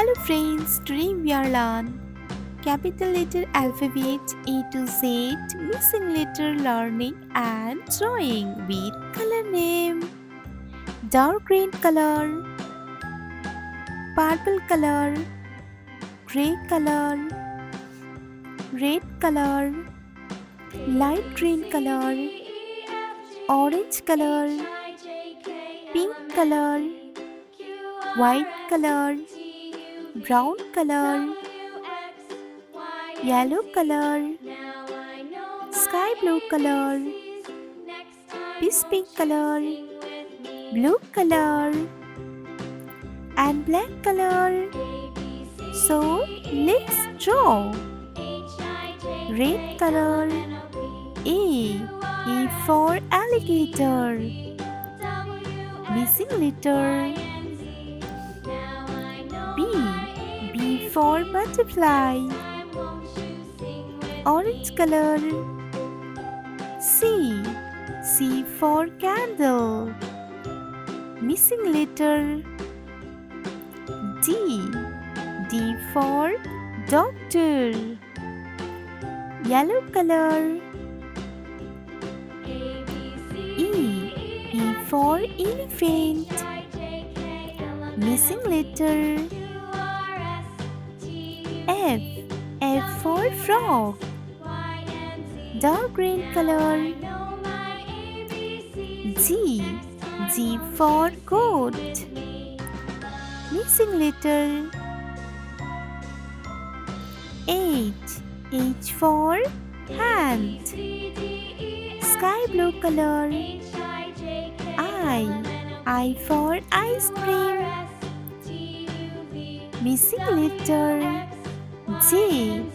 Hello friends, today we are learn capital letter alphabet A to Z, missing letter learning and drawing with color name. Dark green color, purple color, gray color, red color, light green color, orange color, pink color, white color, brown color, yellow color, sky blue color, peace pink color, blue color, and black color. So let's draw. Red color. A for alligator. Missing letter. B for butterfly. Orange color. C for candle. Missing letter. D for doctor. Yellow color. E for elephant. Missing letter. F for frog. Dark green color. G for goat. Missing letter. H for hand. Sky blue color. I for ice cream. Missing letter. J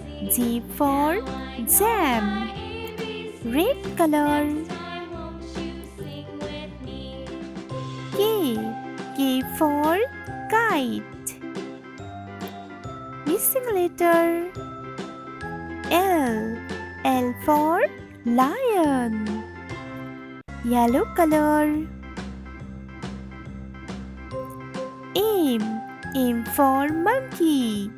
for jam. Red color. K for kite. Missing letter. L for lion. Yellow color. M for monkey.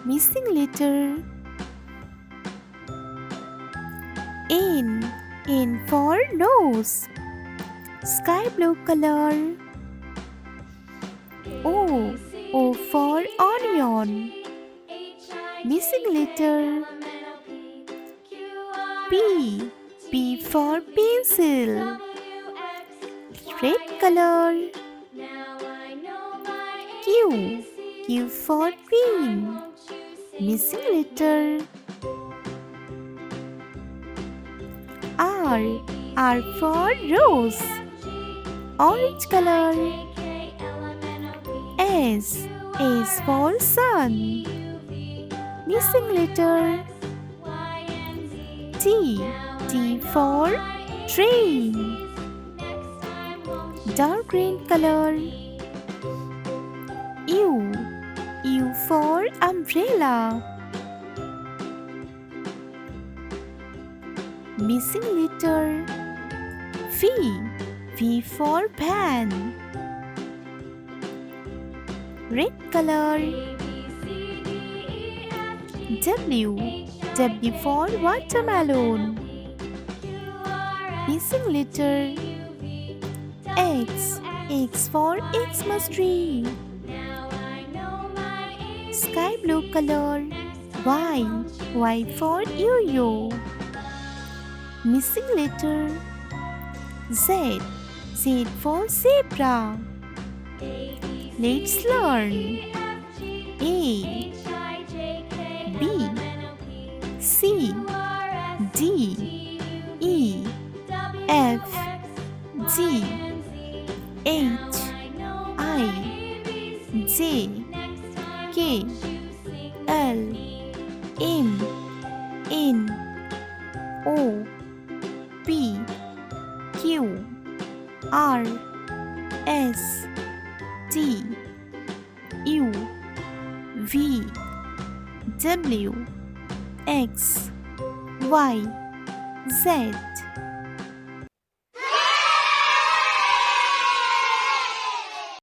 Missing letter. N for nose. Sky blue color. O for onion. Missing letter. P for pencil. Red color. Q for queen. Missing letter. R for rose. Orange color. S for sun. Missing letter. T for train. Dark green color. U for umbrella. Missing letter. V for van. Red color. W for watermelon. Missing letter. X for Xmas tree. Sky blue color. Y for yo-yo. Missing letter. Z for zebra. Let's learn. A B C D E F G H I J K L M N O P Q R S T U V W X Y Z.